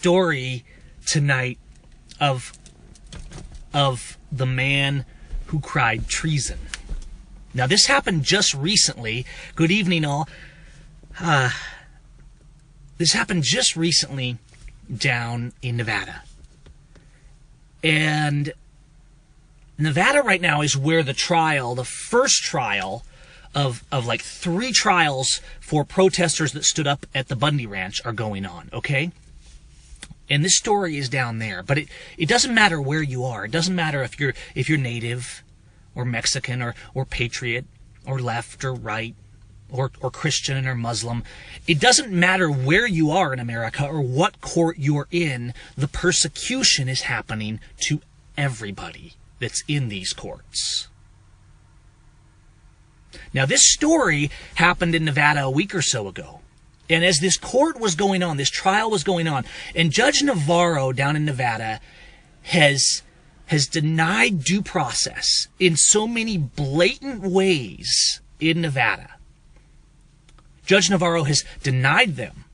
story tonight of the man who cried treason. Now, this happened just recently. Good evening, all. This happened just recently down in Nevada. And Nevada right now is where the first trial of like 3 trials for protesters that stood up at the Bundy Ranch are going on, okay? And this story is down there, but it doesn't matter where you are. It doesn't matter if you're native or Mexican or patriot or left or right or Christian or Muslim. It doesn't matter where you are in America or what court you're in. The persecution is happening to everybody that's in these courts. Now, this story happened in Nevada a week or so ago. And as this court was going on, this trial was going on, and Judge Navarro down in Nevada has denied due process in so many blatant ways in Nevada. Judge Navarro has denied them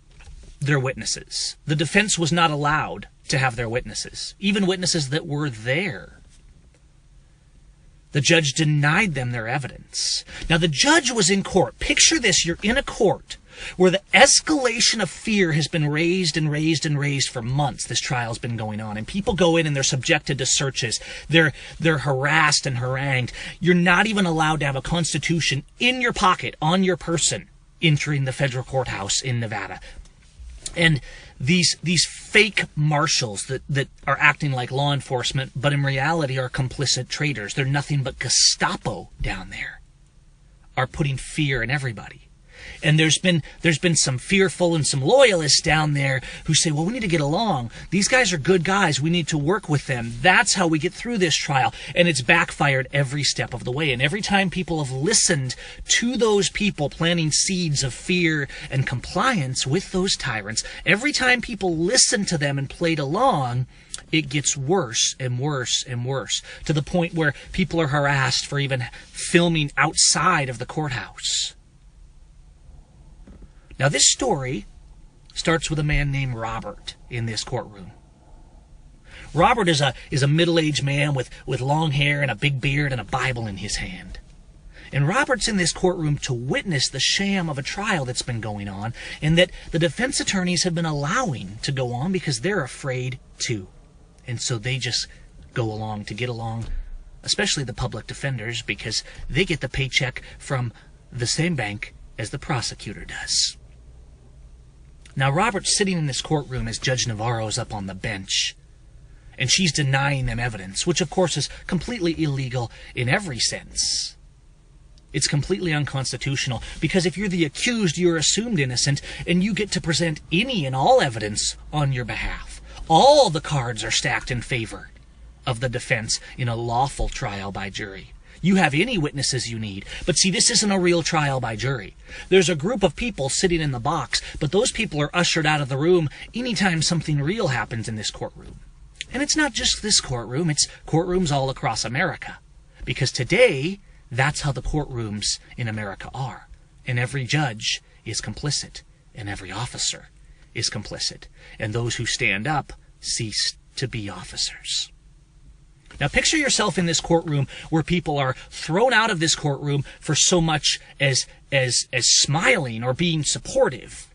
their witnesses. The defense was not allowed to have their witnesses, even witnesses that were there. The judge denied them their evidence. Now, the judge was in court. Picture this, you're in a court where the escalation of fear has been raised and raised and raised for months. This trial's been going on, and people go in and they're subjected to searches. They're harassed and harangued. You're not even allowed to have a constitution in your pocket, on your person, entering the federal courthouse in Nevada. And these fake marshals that are acting like law enforcement, but in reality are complicit traitors, they're nothing but Gestapo down there, are putting fear in everybody. And there's been some fearful and some loyalists down there who say, well, we need to get along. These guys are good guys. We need to work with them. That's how we get through this trial. And it's backfired every step of the way. And every time people have listened to those people planting seeds of fear and compliance with those tyrants, every time people listen to them and played along, it gets worse and worse and worse, to the point where people are harassed for even filming outside of the courthouse. Now, this story starts with a man named Robert in this courtroom. Robert is a middle-aged man with long hair and a big beard and a Bible in his hand. And Robert's in this courtroom to witness the sham of a trial that's been going on, and that the defense attorneys have been allowing to go on because they're afraid to. And so they just go along to get along, especially the public defenders, because they get the paycheck from the same bank as the prosecutor does. Now, Robert's sitting in this courtroom as Judge Navarro's up on the bench, and she's denying them evidence, which of course is completely illegal in every sense. It's completely unconstitutional, because if you're the accused, you're assumed innocent, and you get to present any and all evidence on your behalf. All the cards are stacked in favor of the defense in a lawful trial by jury. You have any witnesses you need. But see, this isn't a real trial by jury. There's a group of people sitting in the box, but those people are ushered out of the room anytime something real happens in this courtroom. And it's not just this courtroom, it's courtrooms all across America. Because today, that's how the courtrooms in America are. And every judge is complicit, and every officer is complicit. And those who stand up cease to be officers. Now, picture yourself in this courtroom where people are thrown out of this courtroom for so much as smiling or being supportive,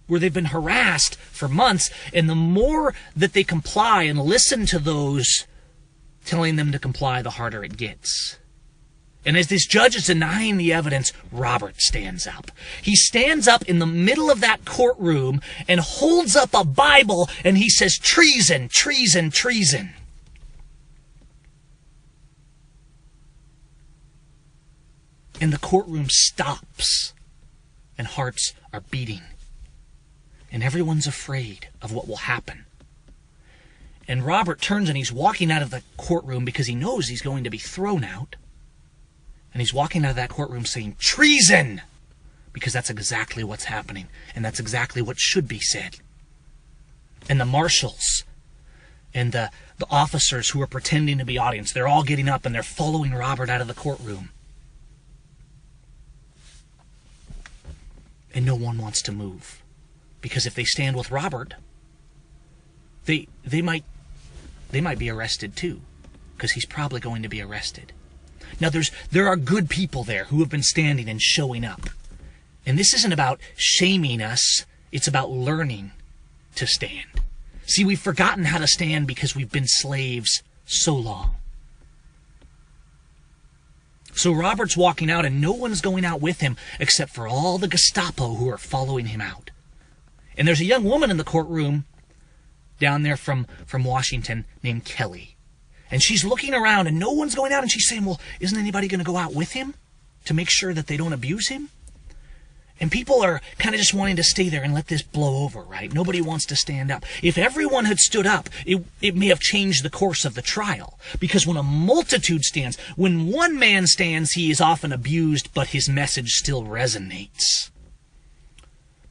where they've been harassed for months, and the more that they comply and listen to those telling them to comply, the harder it gets. And as this judge is denying the evidence, Robert stands up. He stands up in the middle of that courtroom and holds up a Bible, and he says, "Treason, treason, treason." And the courtroom stops, and hearts are beating. And everyone's afraid of what will happen. And Robert turns and he's walking out of the courtroom because he knows he's going to be thrown out. And he's walking out of that courtroom saying, "Treason!" Because that's exactly what's happening. And that's exactly what should be said. And the marshals and the officers who are pretending to be audience, they're all getting up and they're following Robert out of the courtroom. And no one wants to move. Because if they stand with Robert, they might be arrested too, because he's probably going to be arrested. Now there are good people there who have been standing and showing up. And this isn't about shaming us, it's about learning to stand. See, we've forgotten how to stand because we've been slaves so long. So Robert's walking out and no one's going out with him except for all the Gestapo who are following him out. And there's a young woman in the courtroom down there from Washington named Kelly. And she's looking around and no one's going out, and she's saying, well, isn't anybody going to go out with him to make sure that they don't abuse him? And people are kind of just wanting to stay there and let this blow over, right? Nobody wants to stand up. If everyone had stood up, it may have changed the course of the trial. Because when a multitude stands, when one man stands, he is often abused, but his message still resonates.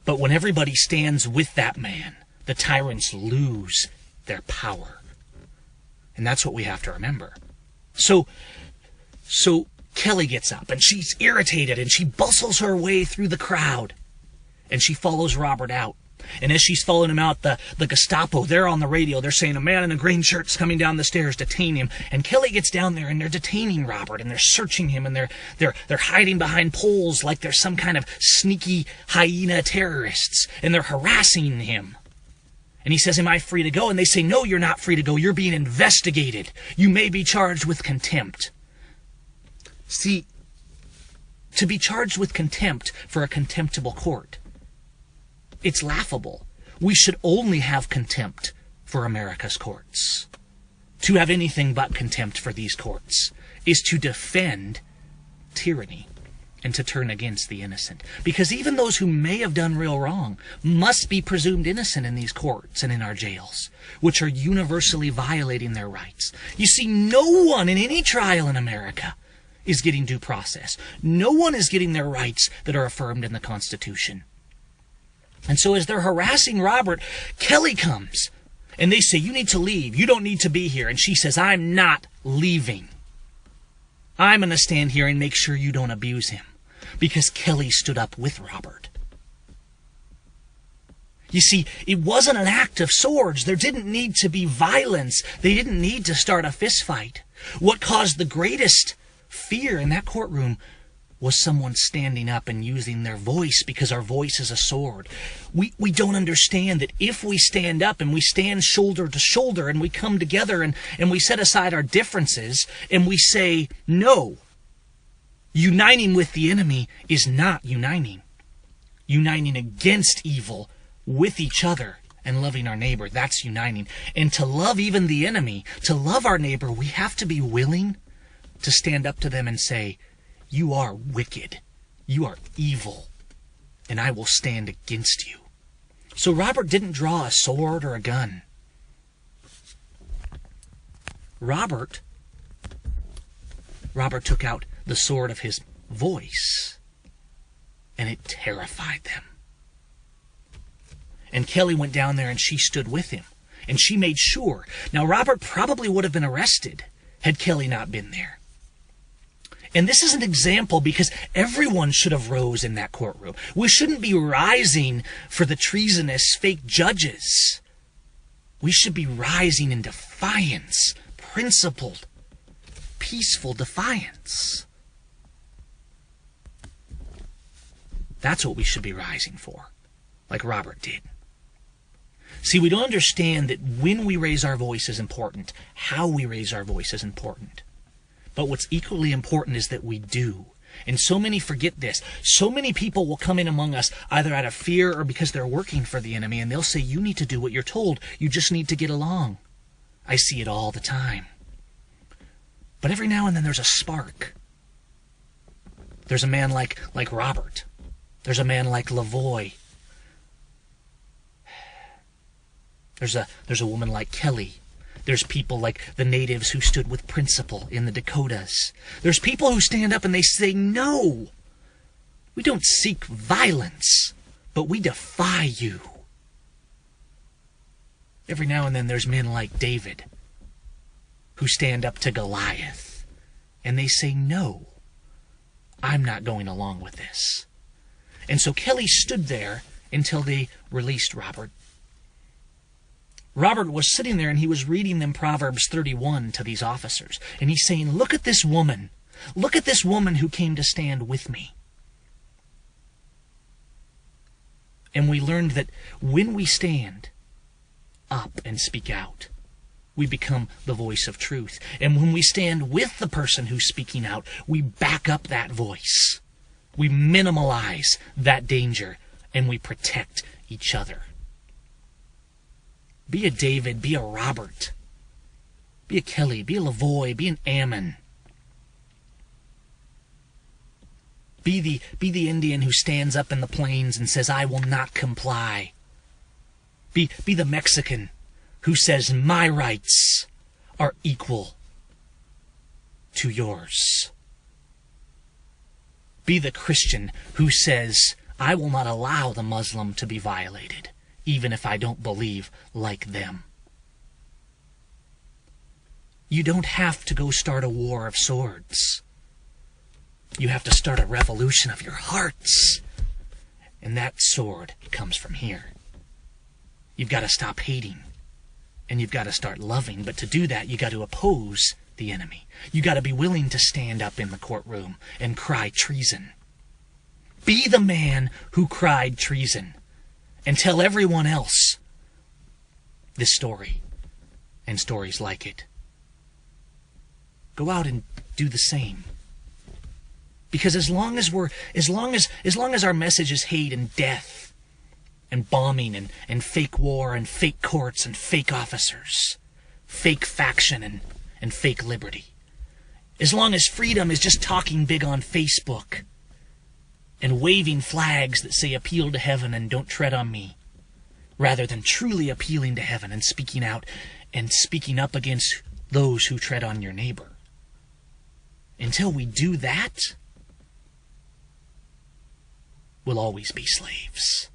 But when everybody stands with that man, the tyrants lose their power. And that's what we have to remember. So Kelly gets up, and she's irritated, and she bustles her way through the crowd, and she follows Robert out. And as she's following him out, the Gestapo, they're on the radio. They're saying, a man in a green shirt's coming down the stairs, detain him. And Kelly gets down there, and they're detaining Robert, and they're searching him, and they're hiding behind poles like they're some kind of sneaky hyena terrorists, and they're harassing him. And he says, am I free to go? And they say, no, you're not free to go. You're being investigated. You may be charged with contempt. See, to be charged with contempt for a contemptible court, it's laughable. We should only have contempt for America's courts. To have anything but contempt for these courts is to defend tyranny and to turn against the innocent. Because even those who may have done real wrong must be presumed innocent in these courts and in our jails, which are universally violating their rights. You see, no one in any trial in America is getting due process. No one is getting their rights that are affirmed in the Constitution. And so as they're harassing Robert, Kelly comes, and they say, you need to leave. You don't need to be here. And she says, I'm not leaving. I'm going to stand here and make sure you don't abuse him. Because Kelly stood up with Robert. You see, it wasn't an act of swords. There didn't need to be violence. They didn't need to start a fist fight. What caused the greatest fear in that courtroom was someone standing up and using their voice, because our voice is a sword. We don't understand that if we stand up and we stand shoulder to shoulder and we come together and we set aside our differences and we say, no, uniting with the enemy is not uniting. Uniting against evil with each other and loving our neighbor, that's uniting. And to love even the enemy, to love our neighbor, we have to be willing to stand up to them and say, you are wicked, you are evil, and I will stand against you. So Robert didn't draw a sword or a gun. Robert took out the sword of his voice, and it terrified them. And Kelly went down there and she stood with him, and she made sure. Now Robert probably would have been arrested had Kelly not been there. And this is an example because everyone should have rose in that courtroom. We shouldn't be rising for the treasonous fake judges. We should be rising in defiance, principled, peaceful defiance. That's what we should be rising for, like Robert did. See, we don't understand that when we raise our voice is important. How we raise our voice is important. But what's equally important is that we do. And so many forget this. So many people will come in among us either out of fear or because they're working for the enemy, and they'll say, you need to do what you're told. You just need to get along. I see it all the time. But every now and then there's a spark. There's a man like Robert. There's a man like Lavoie. There's a woman like Kelly. There's people like the natives who stood with principle in the Dakotas. There's people who stand up and they say, no, we don't seek violence, but we defy you. Every now and then there's men like David who stand up to Goliath and they say, no, I'm not going along with this. And so Kelly stood there until they released Robert. Robert was sitting there and he was reading them Proverbs 31 to these officers. And he's saying, look at this woman. Look at this woman who came to stand with me. And we learned that when we stand up and speak out, we become the voice of truth. And when we stand with the person who's speaking out, we back up that voice. We minimalize that danger, and we protect each other. Be a David, be a Robert, be a Kelly, be a Lavoy, be an Ammon. Be the Indian who stands up in the plains and says, I will not comply. Be the Mexican who says, my rights are equal to yours. Be the Christian who says, I will not allow the Muslim to be violated, even if I don't believe like them. You don't have to go start a war of swords. You have to start a revolution of your hearts. And that sword comes from here. You've got to stop hating. And you've got to start loving. But to do that, you've got to oppose the enemy. You've got to be willing to stand up in the courtroom and cry treason. Be the man who cried treason. And tell everyone else this story and stories like it. Go out and do the same. Because as long as our message is hate and death and bombing and fake war and fake courts and fake officers, fake faction and fake liberty, as long as freedom is just talking big on Facebook and waving flags that say appeal to heaven and don't tread on me, rather than truly appealing to heaven and speaking out and speaking up against those who tread on your neighbor. Until we do that, we'll always be slaves.